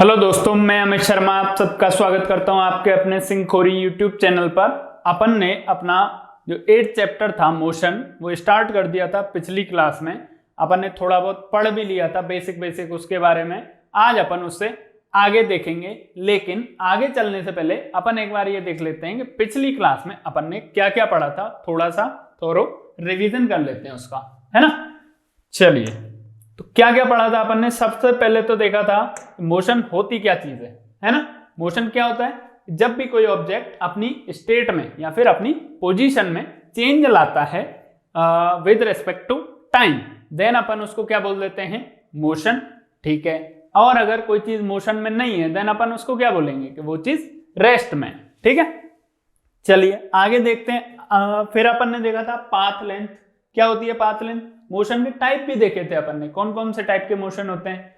Hello दोस्तों, मैं अमित शर्मा आप सबका स्वागत करता हूं आपके अपने सिंखोरी यूट्यूब चैनल पर। अपन ने अपना जो 8th चैप्टर था मोशन वो स्टार्ट कर दिया था पिछली क्लास में। अपन ने थोड़ा बहुत पढ़ भी लिया था बेसिक उसके बारे में। आज अपन उससे आगे देखेंगे, लेकिन आगे चलने से पहले अपन एक बार ये देख लेते हैं कि पिछली क्लास में अपन ने क्या क्या पढ़ा था। थोड़ा सा थोरो रिवीजन कर लेते हैं उसका, है ना। चलिए, तो क्या क्या पढ़ा था अपन ने। सबसे पहले तो देखा था मोशन होती क्या चीज है ना। मोशन क्या होता है? जब भी कोई ऑब्जेक्ट अपनी स्टेट में या फिर अपनी पोजीशन में चेंज लाता है with respect to time, then अपन उसको क्या बोल देते हैं? मोशन। ठीक है। और अगर कोई चीज मोशन में नहीं है देन अपन उसको क्या बोलेंगे कि वो चीज रेस्ट में। ठीक है, चलिए आगे देखते हैं। फिर अपन ने देखा था पाथ लेंथ। क्या होती है पाथ लेंथ? मोशन के टाइप भी देखे थे अपन ने, कौन कौन से टाइप के मोशन होते हैं।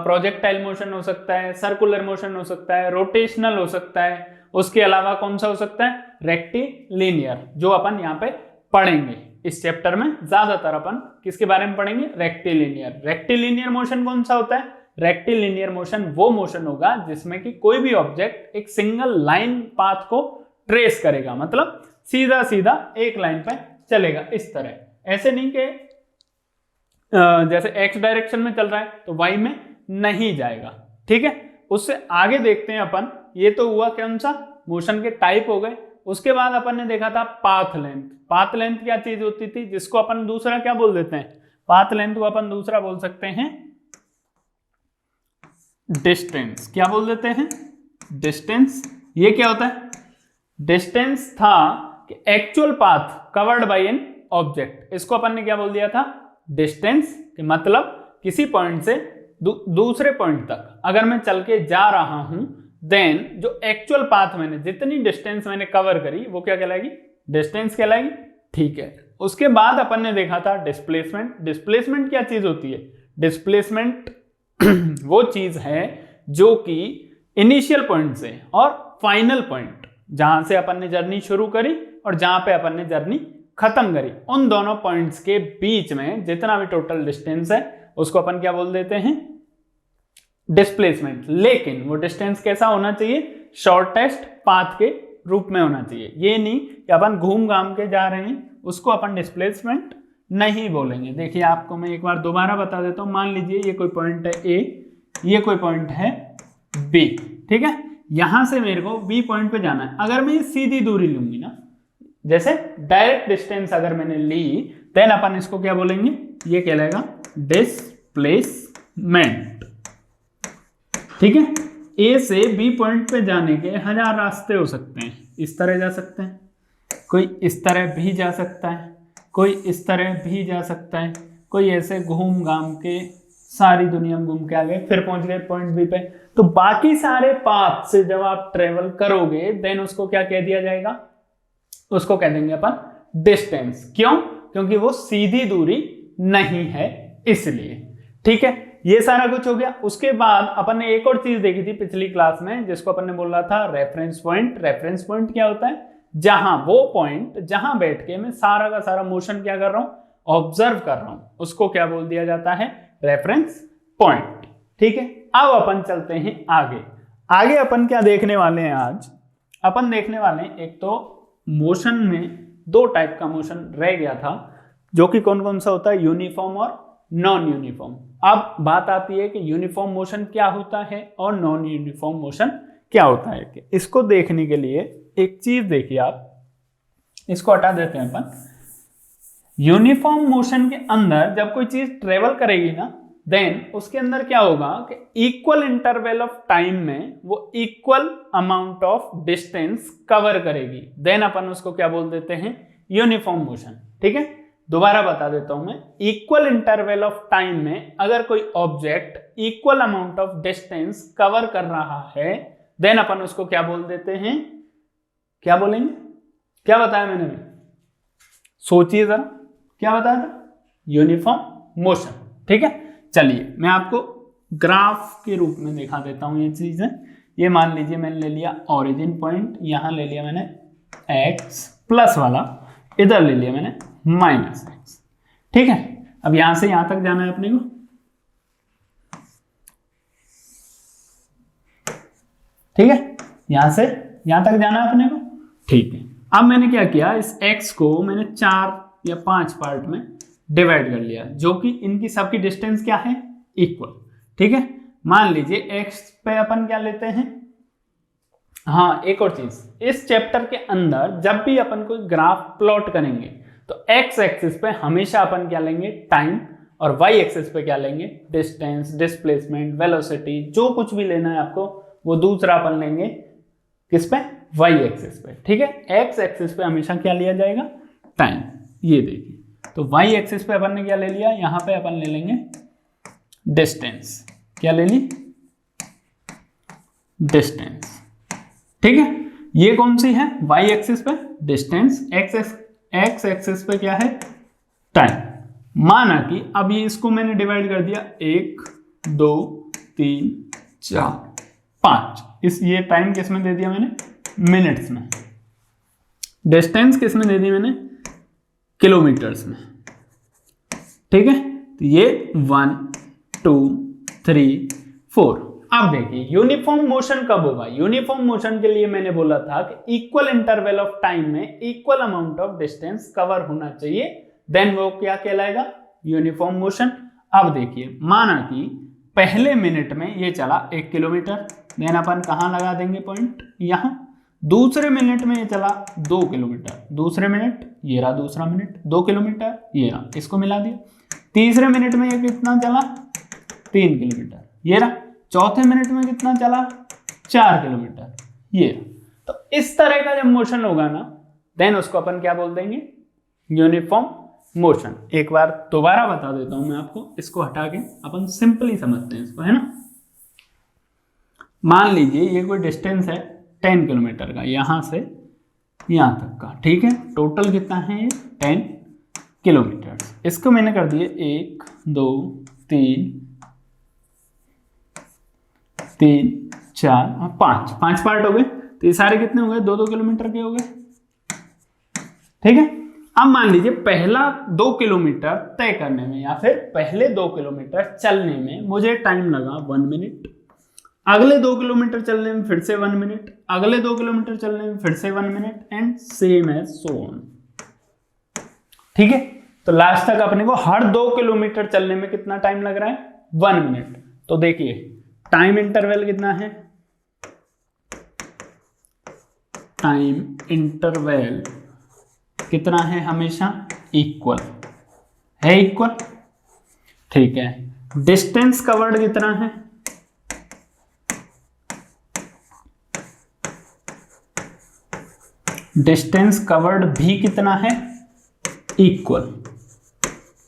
प्रोजेक्टाइल मोशन हो सकता है, सर्कुलर मोशन हो सकता है, रोटेशनल हो सकता है, उसके अलावा कौन सा हो सकता है? रेक्टिलिनियर, जो अपन यहाँ पे पढ़ेंगे इस चैप्टर में। ज्यादातर अपन किसके बारे में पढ़ेंगे? रेक्टिलिनियर। रेक्टिलिनियर मोशन कौन सा होता है? रेक्टिलिनियर मोशन वो मोशन होगा जिसमें कि कोई भी ऑब्जेक्ट एक सिंगल लाइन पाथ को ट्रेस करेगा, मतलब सीधा सीधा एक लाइन पे चलेगा इस तरह। ऐसे नहीं कि जैसे एक्स डायरेक्शन में चल रहा है तो वाई में नहीं जाएगा। ठीक है, उससे आगे देखते हैं अपन। ये तो हुआ कौन सा? मोशन के टाइप हो गए। उसके बाद अपन ने देखा था पाथ लेंथ। पाथ लेंथ क्या चीज होती थी जिसको अपन दूसरा क्या बोल देते हैं? पाथ लेंथ को अपन दूसरा बोल सकते हैं डिस्टेंस। क्या बोल देते हैं? डिस्टेंस। ये क्या होता है? डिस्टेंस था कि actual path covered by an object. इसको अपन ने क्या बोल दिया था? डिस्टेंस। के मतलब किसी पॉइंट से दूसरे पॉइंट तक अगर मैं चल के जा रहा हूं देन जो एक्चुअल पाथ मैंने जितनी डिस्टेंस मैंने कवर करी वो क्या कहलाएगी? डिस्टेंस कहलाएगी। ठीक है, उसके बाद अपन ने देखा था डिस्प्लेसमेंट। डिस्प्लेसमेंट क्या चीज होती है? डिस्प्लेसमेंट वो चीज है जो कि इनिशियल पॉइंट से और फाइनल पॉइंट, जहां से अपन ने जर्नी शुरू करी और जहां पे अपन ने जर्नी खत्म करी, उन दोनों पॉइंट्स के बीच में जितना भी टोटल डिस्टेंस है उसको अपन क्या बोल देते हैं? डिस्प्लेसमेंट। लेकिन वो डिस्टेंस कैसा होना चाहिए? शॉर्टेस्ट पाथ के रूप में होना चाहिए। ये नहीं कि अपन घूम घाम के जा रहे हैं, उसको अपन डिस्प्लेसमेंट नहीं बोलेंगे। देखिए आपको मैं एक बार दोबारा बता देता हूं। मान लीजिए ये कोई पॉइंट है ए, ये कोई पॉइंट है बी। ठीक है, यहां से मेरे को बी पॉइंट पे जाना है। अगर मैं सीधी दूरी लूंगी ना, जैसे डायरेक्ट डिस्टेंस अगर मैंने ली, देन अपन इसको क्या बोलेंगे? ये कहलाएगा डिस्प्लेसमेंट। ठीक है, ए से बी पॉइंट पे जाने के 1000 रास्ते हो सकते हैं। इस तरह जा सकते हैं, कोई इस तरह भी जा सकता है, कोई इस तरह भी जा सकता है, कोई ऐसे घूम घाम के सारी दुनिया में घूम के आ गए फिर पहुंच गए पॉइंट बी पे। तो बाकी सारे पाथ से जब आप ट्रेवल करोगे देन उसको क्या कह दिया जाएगा? उसको कह देंगे अपन डिस्टेंस। क्यों? क्योंकि वो सीधी दूरी नहीं है, इसलिए। ठीक है, ये सारा कुछ हो गया। उसके बाद अपन ने एक और चीज देखी थी पिछली क्लास में जिसको अपन ने बोला था रेफरेंस पॉइंट। रेफरेंस पॉइंट क्या होता है? जहां वो पॉइंट जहां बैठ के मैं सारा का सारा मोशन क्या कर रहा हूं? ऑब्जर्व कर रहा हूं, उसको क्या बोल दिया जाता है? Reference point. ठीक है, अब अपन चलते हैं आगे। आगे अपन क्या देखने वाले हैं आज? अपन देखने वाले हैं, एक तो मोशन में दो टाइप का मोशन रह गया था, जो कि कौन कौन सा होता है? यूनिफॉर्म और नॉन यूनिफॉर्म। अब बात आती है कि यूनिफॉर्म मोशन क्या होता है और नॉन यूनिफॉर्म मोशन क्या होता है। इसको देखने के लिए एक चीज देखिए आप, इसको हटा देते हैं अपन। यूनिफॉर्म मोशन के अंदर जब कोई चीज ट्रेवल करेगी ना, देन उसके अंदर क्या होगा कि इक्वल इंटरवल ऑफ टाइम में वो equal amount of distance cover करेगी। देन अपन उसको क्या बोल देते हैं? Uniform motion. ठीक है, दोबारा बता देता हूं मैं। इक्वल इंटरवल ऑफ टाइम में अगर कोई object equal amount of distance cover कर रहा है देन अपन उसको क्या बोल देते हैं? क्या बोलेंगे? क्या बताया मैंने? सोचिए जरा, क्या बताया था? Uniform motion. ठीक है, चलिए मैं आपको ग्राफ के रूप में दिखा देता हूं ये चीजें। ये मान लीजिए मैंने ले लिया ओरिजिन पॉइंट, यहां ले लिया मैंने x प्लस वाला, इधर ले लिया मैंने माइनस x। ठीक है, अब यहां से यहां तक जाना है अपने को। ठीक है, यहां से यहां तक जाना है अपने को, ठीक है। अब मैंने क्या किया, इस x को मैंने 4 या 5 पार्ट में डिवाइड कर लिया, जो कि इनकी सबकी डिस्टेंस क्या है, इक्वल, ठीक है। मान लीजिए x पे अपन क्या लेते हैं, हाँ एक और चीज, इस चैप्टर के अंदर जब भी अपन कोई ग्राफ प्लॉट करेंगे तो x एक्सिस पे हमेशा अपन क्या लेंगे, टाइम, और y एक्सिस पे क्या लेंगे, डिस्टेंस, डिस्प्लेसमेंट, वेलोसिटी, जो कुछ भी लेना है आपको वो दूसरा अपन लेंगे किस पे, y एक्सिस पे, ठीक है। x एक्सिस पे हमेशा क्या लिया जाएगा, टाइम। ये देखिए, तो y एक्सिस पे अपन ने क्या ले लिया, यहां पे अपन ले लेंगे डिस्टेंस, क्या ले ली, डिस्टेंस, ठीक है। ये कौन सी है, y एक्सिस पे डिस्टेंस, x एक्सिस पे क्या है, टाइम। माना कि अब ये इसको मैंने डिवाइड कर दिया 1 2 3 4 5, इस ये टाइम किस में दे दिया मैंने, मिनट्स में, डिस्टेंस किस में दे दी मैंने, किलोमीटर्स में, ठीक है। तो ये 1 2 3 4। अब देखिए यूनिफॉर्म मोशन कब होगा, यूनिफॉर्म मोशन के लिए मैंने बोला था कि इक्वल इंटरवल ऑफ टाइम में equal amount of distance cover होना चाहिए, देन वो क्या कहलाएगा, यूनिफॉर्म मोशन। अब देखिए माना कि पहले मिनट में ये चला 1 किलोमीटर, देन अपन कहां लगा देंगे पॉइंट, यहां। दूसरे मिनट में ये चला 2 किलोमीटर, दूसरे मिनट, ये रहा दूसरा मिनट, 2 किलोमीटर, ये रहा, इसको मिला दिया। तीसरे मिनट में ये कितना चला, 3 किलोमीटर, ये रहा। चौथे मिनट में कितना चला, 4 किलोमीटर, ये रहा। तो इस तरह का जब मोशन होगा ना, देन उसको अपन क्या बोल देंगे, यूनिफॉर्म मोशन। एक बार दोबारा बता देता हूं मैं आपको, इसको हटा के अपन सिंपली समझते हैं इसको, है ना। मान लीजिए ये कोई डिस्टेंस है 10 किलोमीटर का, यहां से यहां तक का, ठीक है। टोटल कितना है ये, 10 किलोमीटर। इसको मैंने कर दिए 1 2 3 4 और 5 पार्ट हो गए। तो ये सारे कितने हो गए, 2 2 किलोमीटर के हो गए, ठीक है। अब मान लीजिए पहला 2 किलोमीटर तय करने में या फिर पहले 2 किलोमीटर चलने में मुझे टाइम लगा 1 मिनट, अगले 2 किलोमीटर चलने में फिर से 1 मिनट, अगले 2 किलोमीटर चलने में फिर से 1 minute, and same as so on, ठीक है। तो लास्ट तक अपने को हर 2 किलोमीटर चलने में कितना टाइम लग रहा है, 1 मिनट। तो देखिए टाइम इंटरवल कितना है, टाइम इंटरवल कितना है, हमेशा इक्वल है, इक्वल, ठीक है। डिस्टेंस कवर्ड कितना है, डिस्टेंस कवर्ड भी कितना है, इक्वल,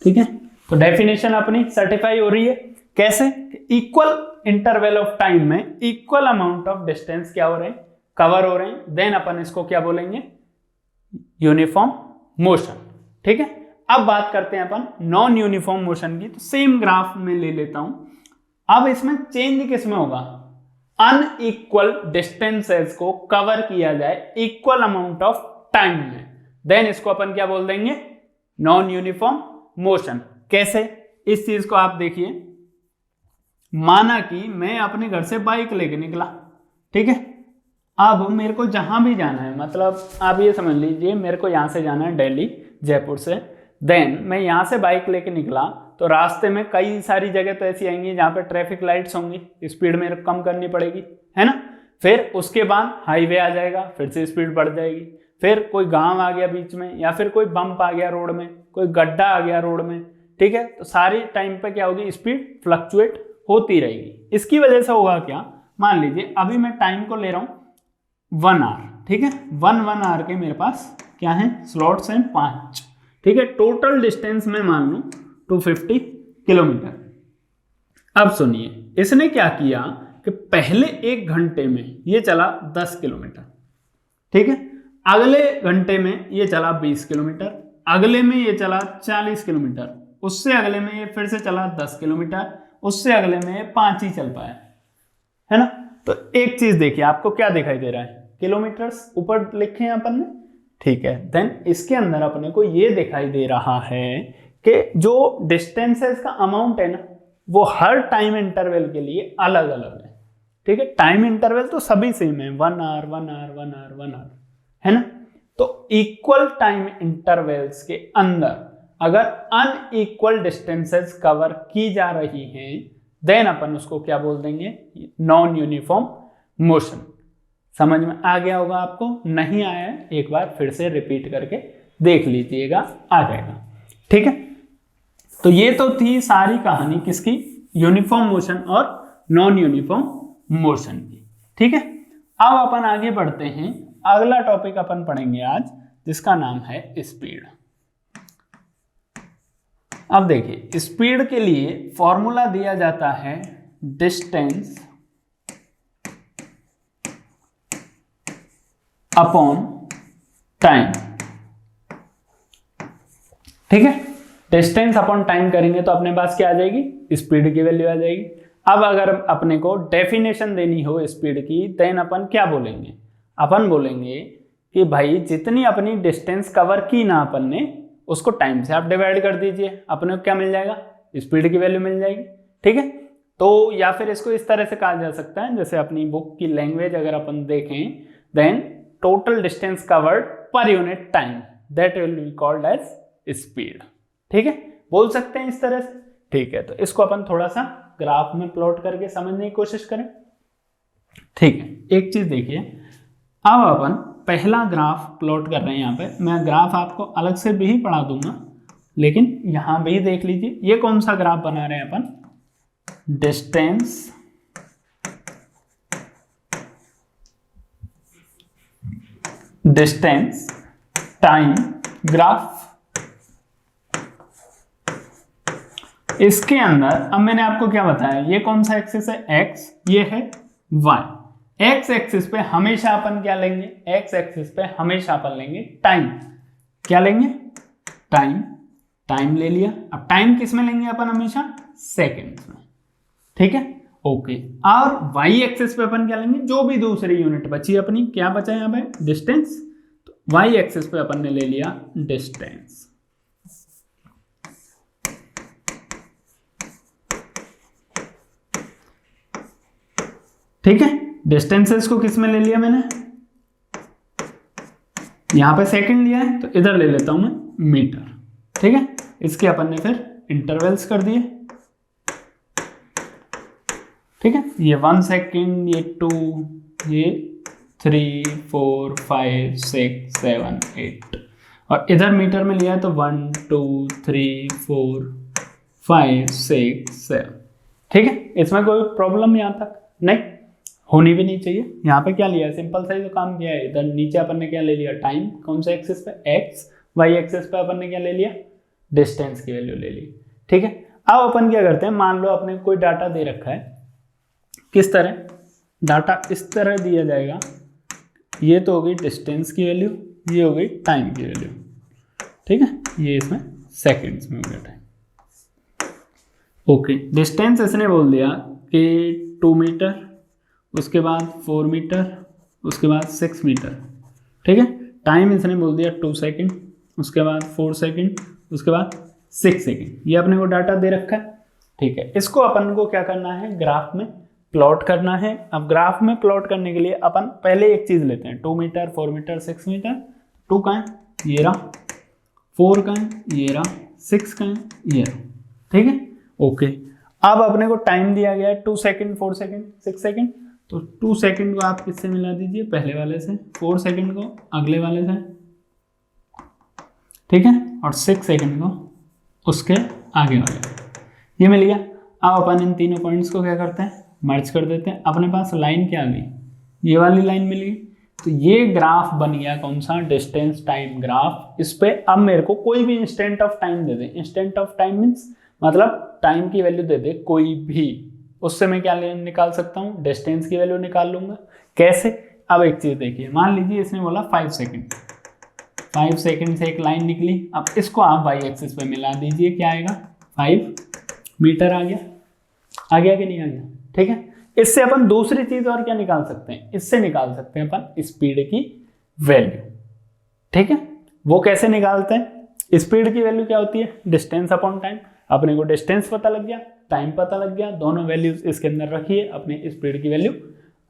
ठीक है। तो डेफिनेशन अपनी सर्टिफाई हो रही है, कैसे, इक्वल इंटरवल ऑफ टाइम में इक्वल अमाउंट ऑफ डिस्टेंस क्या हो रहे हैं, कवर हो रहे हैं, देन अपन इसको क्या बोलेंगे, यूनिफॉर्म मोशन, ठीक है। अब बात करते हैं अपन नॉन यूनिफॉर्म मोशन की। तो सेम ग्राफ में ले लेता हूं। अब इसमें चेंज किस में होगा, अनइक्वल डिस्टेंसेस को कवर किया जाए इक्वल अमाउंट ऑफ टाइम में, देन इसको अपन क्या बोल देंगे, नॉन यूनिफॉर्म मोशन। कैसे, इस चीज को आप देखिए, माना कि मैं अपने घर से बाइक लेके निकला, ठीक है। अब मेरे को जहां भी जाना है, मतलब आप ये समझ लीजिए मेरे को यहां से जाना है दिल्ली, जयपुर से, देन मैं यहां से बाइक लेके निकला, तो रास्ते में कई सारी जगह तो ऐसी आएंगी जहां पे ट्रैफिक लाइट्स होंगी, स्पीड मेरे को कम करनी पड़ेगी, है ना। फिर उसके बाद हाईवे आ जाएगा, फिर से स्पीड बढ़ जाएगी, फिर कोई गांव आ गया बीच में, या फिर कोई बम्प आ गया रोड में, कोई गड्ढा आ गया रोड में, ठीक है। तो सारी टाइम पे क्या होगी, स्पीड फ्लक्चुएट होती रहेगी। इसकी वजह से होगा क्या, मान लीजिए अभी मैं टाइम को ले रहा हूं 1 आवर, ठीक है। 1 आवर के मेरे पास क्या है, स्लॉट्स हैं 5, ठीक है। टोटल डिस्टेंस में मान लूं 250 किलोमीटर। अब सुनिए इसने क्या किया कि पहले 1 घंटे में ये चला 10 किलोमीटर, ठीक है। अगले घंटे में ये चला 20 किलोमीटर, अगले में ये चला 40 किलोमीटर, उससे अगले में ये फिर से चला 10 किलोमीटर, उससे अगले में ये 5 ही चल पाया, है ना। तो एक चीज देखिए, आपको क्या दिखाई दे रहा है, किलोमीटर्स ऊपर लिखे हैं अपन ने, ठीक है। देन इसके अंदर अपने को ये दिखाई दे रहा है कि जो डिस्टेंसेस का अमाउंट है ना, वो हर टाइम इंटरवल के लिए अलग अलग है, ठीक है। टाइम इंटरवल तो सभी सेम है, 1 आवर 1 आवर 1 आवर 1 आवर, है ना। तो इक्वल टाइम इंटरवल्स के अंदर अगर अनइक्वल डिस्टेंसेस कवर की जा रही हैं देन अपन उसको क्या बोल देंगे, नॉन यूनिफॉर्म मोशन। समझ में आ गया होगा आपको, नहीं आया है एक बार फिर से रिपीट करके देख लीजिएगा, आ जाएगा, ठीक है। तो ये तो थी सारी कहानी किसकी, यूनिफॉर्म मोशन और नॉन यूनिफॉर्म मोशन की, ठीक है। अब अपन आगे बढ़ते हैं, अगला टॉपिक अपन पढ़ेंगे आज जिसका नाम है स्पीड। अब देखिए स्पीड के लिए फॉर्मूला दिया जाता है डिस्टेंस अपॉन टाइम, ठीक है। डिस्टेंस अपॉन टाइम करेंगे तो अपने पास क्या आ जाएगी, स्पीड की वैल्यू आ जाएगी। अब अगर अपने को डेफिनेशन देनी हो स्पीड की देन अपन क्या बोलेंगे, अपन बोलेंगे कि भाई जितनी अपनी डिस्टेंस कवर की ना अपन ने उसको टाइम से आप डिवाइड कर दीजिए, अपने को क्या मिल जाएगा, स्पीड की वैल्यू मिल जाएगी, ठीक है। तो या फिर इसको इस तरह से कहा जा सकता है, जैसे अपनी बुक की लैंग्वेज अगर अपन देखें then total distance covered per unit time that will be called as speed, ठीक है, बोल सकते हैं इस तरह से, ठीक है। तो इसको अपन थोड़ा सा ग्राफ में प्लॉट करके समझने की कोशिश करें, ठीक है। एक चीज देखिए, अब अपन पहला ग्राफ प्लॉट कर रहे हैं, यहाँ पे मैं ग्राफ आपको अलग से भी पढ़ा दूंगा लेकिन यहां भी देख लीजिए ये कौन सा ग्राफ बना रहे हैं अपन, डिस्टेंस टाइम ग्राफ। इसके अंदर अब मैंने आपको क्या बताया, ये कौन सा एक्सिस है, एक्स, ये है वाई। एक्स एक्सिस पे हमेशा अपन क्या लेंगे, एक्स एक्सिस पे हमेशा अपन लेंगे टाइम, क्या लेंगे, टाइम, टाइम ले लिया। अब टाइम किस में लेंगे अपन, हमेशा सेकंड्स में, ठीक है, ओके। और वाई एक्सिस पे अपन क्या लेंगे, जो भी दूसरी यूनिट बची अपनी, क्या बचा यहाँ पे, डिस्टेंस, तो वाई एक्सिस पे अपन ने ले लिया डिस्टेंस, ठीक है। डिस्टेंसेस को किस में ले लिया मैंने, यहां पे सेकंड लिया है तो इधर ले लेता हूं मैं मीटर, ठीक है। इसके अपन ने फिर इंटरवल्स कर दिए, ठीक है, ये 1 सेकेंड, ये 2, ये 3 4 5 6 7 8 और इधर मीटर में लिया है तो 1 2 3 4 5 6 7, ठीक है। इसमें कोई प्रॉब्लम यहां तक नहीं, होनी भी नहीं चाहिए। यहाँ पे क्या लिया है, सिंपल सा ही तो काम किया है। इधर नीचे अपन ने क्या ले लिया, टाइम, कौन से एक्सिस पे, एक्स, वाई एक्सिस पे अपन ने क्या ले लिया, डिस्टेंस की वैल्यू ले ली, ठीक है। अब अपन क्या करते हैं, मान लो अपने कोई डाटा दे रखा है, किस तरह, डाटा इस तरह दिया जाएगा, ये तो हो गई डिस्टेंस की वैल्यू, ये हो गई टाइम की वैल्यू, ठीक है, ये इसमें सेकेंड्स में हो गया टाइम, ओके। डिस्टेंस इसने बोल दिया कि 2 मीटर, उसके बाद 4 मीटर, उसके बाद 6 मीटर, ठीक है। टाइम इसने बोल दिया 2 सेकेंड, उसके बाद 4 सेकेंड, उसके बाद 6 सेकेंड, ये अपने को डाटा दे रखा है, ठीक है। इसको अपन को क्या करना है, ग्राफ में प्लॉट करना है। अब ग्राफ में प्लॉट करने के लिए अपन पहले एक चीज लेते हैं, 2 मीटर 4 मीटर 6 मीटर, 2 का है ये रहा, 4 का है ये रहा, 6 का है ये रहा, ठीक है, ओके। अब अपने को टाइम दिया गया है 2 सेकेंड 4 सेकेंड 6 सेकेंड, तो 2 सेकेंड को आप किससे मिला दीजिए, पहले वाले से, 4 सेकेंड को अगले वाले से, ठीक है, और 6 सेकेंड को उसके आगे वाले, ये मिल गया। अब अपन इन तीनों पॉइंट्स को क्या करते हैं, मर्ज कर देते हैं। अपने पास लाइन क्या आ गई, ये वाली लाइन मिल गई, तो ये ग्राफ बन गया कौन सा, डिस्टेंस टाइम ग्राफ। इस पे अब मेरे को कोई भी instant of time they they, instant of time means मतलब टाइम की वैल्यू दे दे कोई भी, उससे मैं क्या निकाल सकता हूँ, डिस्टेंस की वैल्यू निकाल लूंगा। कैसे, अब एक चीज देखिए, मान लीजिए इसने बोला 5 सेकेंड, 5 सेकेंड से एक लाइन निकली, अब इसको आप वाई एक्सिस पे मिला दीजिए, क्या आएगा, 5 मीटर आ गया कि नहीं आ गया, ठीक है। इससे अपन दूसरी चीज और क्या निकाल सकते हैं, इससे निकाल सकते हैं अपन स्पीड की वैल्यू, ठीक है। वो कैसे निकालते हैं, स्पीड की वैल्यू क्या होती है, डिस्टेंस अपॉन टाइम। अपने को डिस्टेंस पता लग गया, टाइम पता लग गया, दोनों वैल्यूज इसके अंदर रखिए, अपने स्पीड की वैल्यू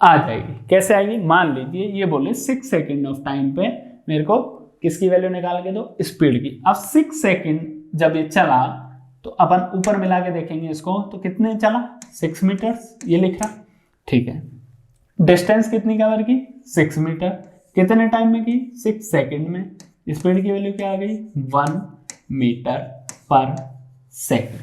आ जाएगी। कैसे आएगी? मान लीजिए ये बोले 6 सेकेंड ऑफ टाइम पे मेरे को किसकी वैल्यू निकाल के दो? स्पीड की। अब 6 सेकेंड जब ये चला तो अपन ऊपर मिला के देखेंगे इसको, तो कितने चला? 6 मीटर, ये लिखा, ठीक है। डिस्टेंस कितनी कवर की? 6 मीटर। कितने टाइम में की? 6 सेकेंड में। स्पीड की वैल्यू क्या आ गई? 1 मीटर पर सेकेंड,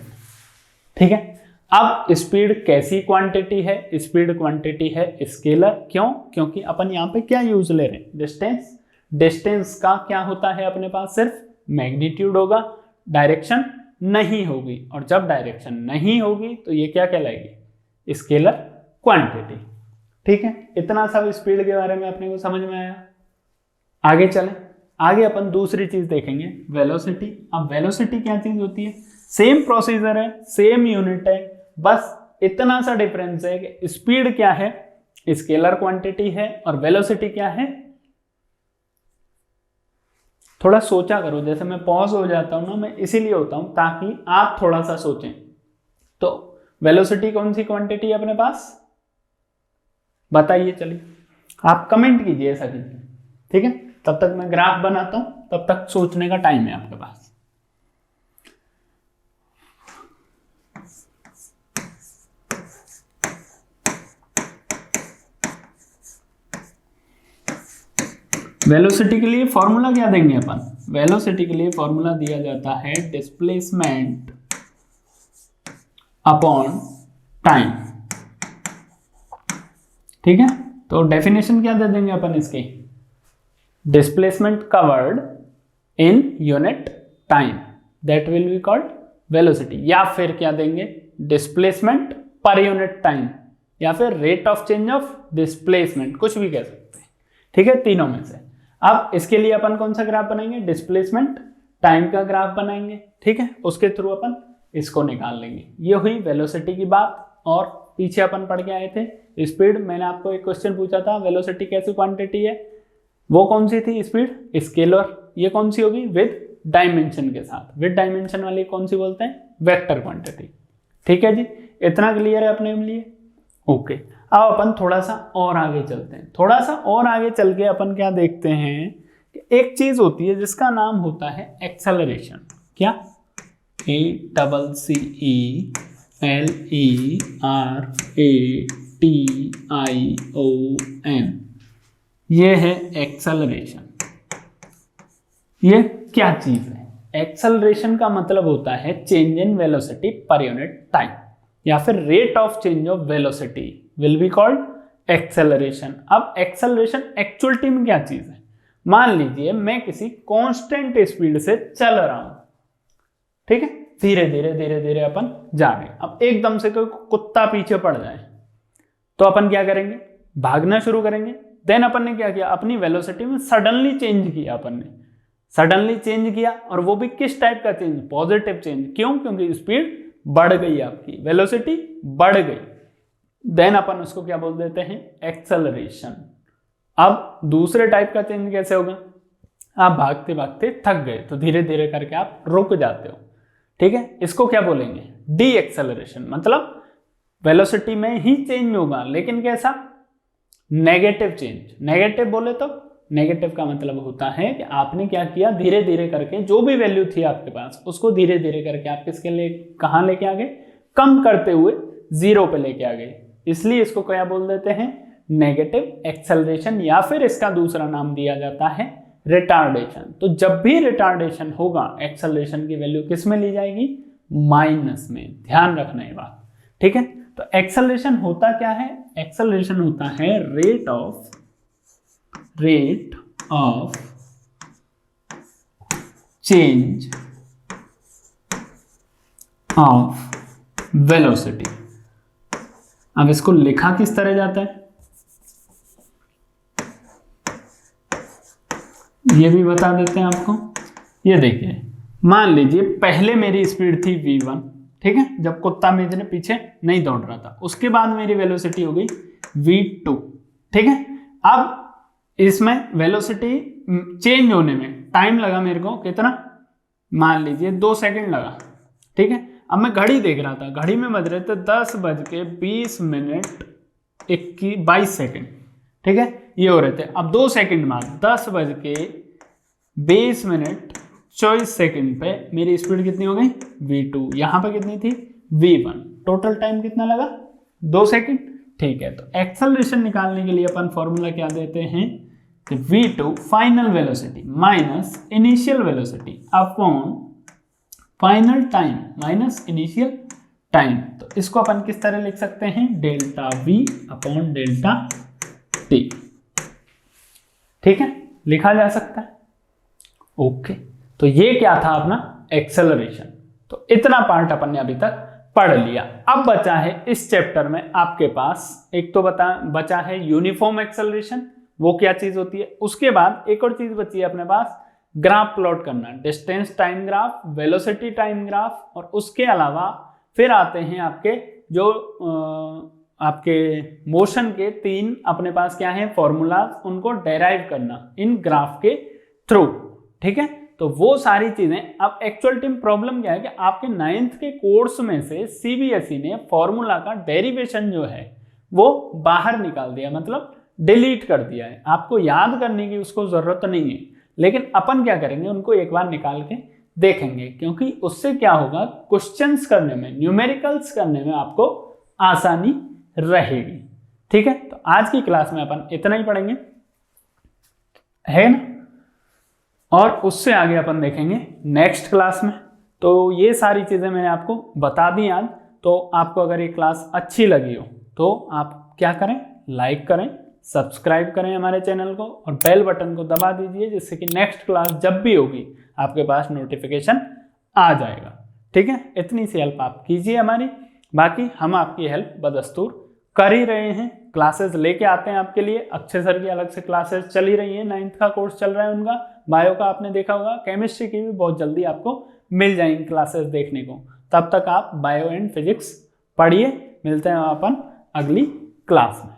ठीक है। अब स्पीड कैसी क्वांटिटी है? स्पीड क्वांटिटी है स्केलर। क्यों? क्योंकि अपन यहाँ पे क्या यूज ले रहे हैं? डिस्टेंस। डिस्टेंस का क्या होता है अपने पास? सिर्फ मैग्नीट्यूड होगा, डायरेक्शन नहीं होगी। और जब डायरेक्शन नहीं होगी तो ये क्या कहलाएगी? स्केलर क्वांटिटी, ठीक है। इतना सब स्पीड के बारे में अपने को समझ में आया। आगे चलें। आगे अपन दूसरी चीज देखेंगे, वेलोसिटी। अब वेलोसिटी क्या चीज होती है? सेम प्रोसीजर है, सेम यूनिट है, बस इतना सा डिफरेंस है कि स्पीड क्या है? स्केलर क्वांटिटी है, और वेलोसिटी क्या है? थोड़ा सोचा करो, जैसे मैं पॉज हो जाता हूं ना, मैं इसीलिए होता हूं ताकि आप थोड़ा सा सोचें। तो वेलोसिटी कौन सी क्वांटिटी है अपने पास? बताइए, चलिए आप कमेंट कीजिए ऐसा कीजिए, ठीक है। तब तक मैं ग्राफ बनाता हूं, तब तक सोचने का टाइम है आपके पास। वेलोसिटी के लिए फॉर्मूला क्या देंगे अपन? वेलोसिटी के लिए फॉर्मूला दिया जाता है डिस्प्लेसमेंट अपॉन टाइम, ठीक है। तो डेफिनेशन क्या दे देंगे अपन इसके? Displacement covered in unit time, that will be called velocity. या फिर क्या देंगे? डिस्प्लेसमेंट पर यूनिट टाइम, या फिर rate of change of displacement, कुछ भी कह सकते हैं, ठीक है, तीनों में से। अब इसके लिए अपन कौन सा ग्राफ बनाएंगे? डिस्प्लेसमेंट टाइम का ग्राफ बनाएंगे, ठीक है। उसके थ्रू अपन इसको निकाल लेंगे। ये हुई वेलोसिटी की बात। और पीछे अपन पढ़ के आए थे स्पीड। मैंने आपको एक क्वेश्चन पूछा था, वेलोसिटी कैसी क्वांटिटी है? वो कौन सी थी? Speed scalar. ये कौन सी होगी? विद डायमेंशन के साथ। विद डायमेंशन वाली कौन सी बोलते हैं? वेक्टर क्वांटिटी, ठीक है जी। इतना क्लियर है अपने लिए? ओके। अब अपन थोड़ा सा और आगे चलते हैं। थोड़ा सा और आगे चल के अपन क्या देखते हैं कि एक चीज होती है जिसका नाम होता है एक्सेलरेशन। क्या? ACCLERATION, ये है एक्सेलरेशन। ये क्या चीज है? एक्सेलरेशन का मतलब होता है चेंज इन वेलोसिटी पर यूनिट टाइम, या फिर rate of change of velocity will be called acceleration. अब एक्सेलरेशन एक्चुअलिटी में क्या चीज है? मान लीजिए मैं किसी कांस्टेंट स्पीड से चल रहा हूं, ठीक है, धीरे धीरे धीरे धीरे अपन जा रहे हैं। अब एकदम से कोई कुत्ता पीछे पड़ जाए तो अपन क्या करेंगे? भागना शुरू करेंगे। देन अपन ने क्या किया? अपनी वेलोसिटी में सडनली चेंज किया। अपन ने सडनली चेंज किया, और वो भी किस टाइप का चेंज? Positive change. क्यों? क्योंकि स्पीड बढ़ गई, आपकी वेलोसिटी बढ़ गई। देन अपन उसको क्या बोल देते हैं? एक्सेलरेशन। अब दूसरे टाइप का चेंज कैसे होगा? आप भागते भागते थक गए तो धीरे धीरे करके आप रुक जाते हो, ठीक है। इसको क्या बोलेंगे? D acceleration. मतलब वेलोसिटी में ही चेंज होगा, लेकिन कैसा? Negative change. नेगेटिव बोले तो नेगेटिव का मतलब होता है कि आपने क्या किया? धीरे धीरे करके जो भी वैल्यू थी आपके पास उसको धीरे धीरे करके आप किसके लिए कहां लेके आ गए? कम करते हुए जीरो पे लेके आ गए। इसलिए इसको क्या बोल देते हैं? नेगेटिव एक्सेलरेशन, या फिर इसका दूसरा नाम दिया जाता है रिटार्डेशन। तो जब भी रिटार्डेशन होगा, एक्सेलरेशन की वैल्यू किस में ली जाएगी? माइनस में। ध्यान रखना ये बात, ठीक है। तो एक्सेलरेशन होता क्या है? एक्सेलरेशन होता है rate of change of velocity. अब इसको लिखा किस तरह जाता है ये भी बता देते हैं आपको। ये देखिए, मान लीजिए पहले मेरी स्पीड थी v1, ठीक है, जब कुत्ता मेरे पीछे नहीं दौड़ रहा था। उसके बाद मेरी वेलोसिटी हो गई v2, ठीक है। अब इसमें वेलोसिटी चेंज होने में टाइम लगा मेरे को कितना? मान लीजिए 2 सेकंड लगा, ठीक है। अब मैं घड़ी देख रहा था, घड़ी में बज रहे थे 10:20 22 सेकेंड, ठीक है, ये हो रहे थे। अब 2 सेकेंड बाद 10:20 पे मेरी स्पीड कितनी हो गई, v2, यहाँ पे कितनी थी, v1। टोटल टाइम कितना लगा, 2 सेकेंड, ठीक है। तो एक्सेलरेशन निकालने के लिए अपन फॉर्मूला क्या देते हैं, v2 final velocity minus initial velocity upon final time minus initial time. तो इसको अपन किस तरह लिख सकते हैं, delta v upon delta t, ठीक है, लिखा जा सकता है। ओके, तो ये क्या था अपना एक्सेलरेशन। तो इतना पार्ट अपन ने अभी तक पढ़ लिया। अब बचा है इस चैप्टर में आपके पास एक तो बचा है यूनिफॉर्म एक्सेलरेशन, वो क्या चीज होती है। उसके बाद एक और चीज बची है अपने पास, ग्राफ प्लॉट करना, distance time graph, velocity time graph, और उसके अलावा फिर आते हैं आपके जो आपके मोशन के 3 अपने पास क्या है फॉर्मूलाज, उनको डेराइव करना इन ग्राफ के थ्रू, ठीक है। तो वो सारी चीजें, अब एक्चुअल टीम प्रॉब्लम क्या है कि आपके 9th के कोर्स में से सीबीएसई ने फॉर्मूला का डेरिवेशन जो है वो बाहर निकाल दिया, मतलब डिलीट कर दिया है। आपको याद करने की उसको जरूरत नहीं है, लेकिन अपन क्या करेंगे, उनको एक बार निकाल के देखेंगे, क्योंकि उससे क्या होगा, क्वेश्चंस करने में, न्यूमेरिकल्स करने में आपको आसानी रहेगी, ठीक है। तो आज की क्लास में अपन इतना ही पढ़ेंगे, है ना, और उससे आगे अपन देखेंगे नेक्स्ट क्लास में। तो ये सारी चीजें मैंने आपको बता दी आज। तो आपको अगर ये क्लास अच्छी लगी हो तो आप क्या करें, लाइक करें, सब्सक्राइब करें हमारे चैनल को, और बेल बटन को दबा दीजिए, जिससे कि नेक्स्ट क्लास जब भी होगी आपके पास नोटिफिकेशन आ जाएगा, ठीक है। इतनी सी हेल्प आप कीजिए हमारी, बाकी हम आपकी हेल्प बदस्तूर कर ही रहे हैं। क्लासेस लेके आते हैं आपके लिए, अक्षय सर की अलग से क्लासेस चल ही रही हैं, 9th का कोर्स चल रहा है उनका, बायो का आपने देखा होगा, केमिस्ट्री की भी बहुत जल्दी आपको मिल जाएंगी क्लासेस देखने को। तब तक आप बायो एंड फिजिक्स पढ़िए। मिलते हैं अपन अगली क्लास में।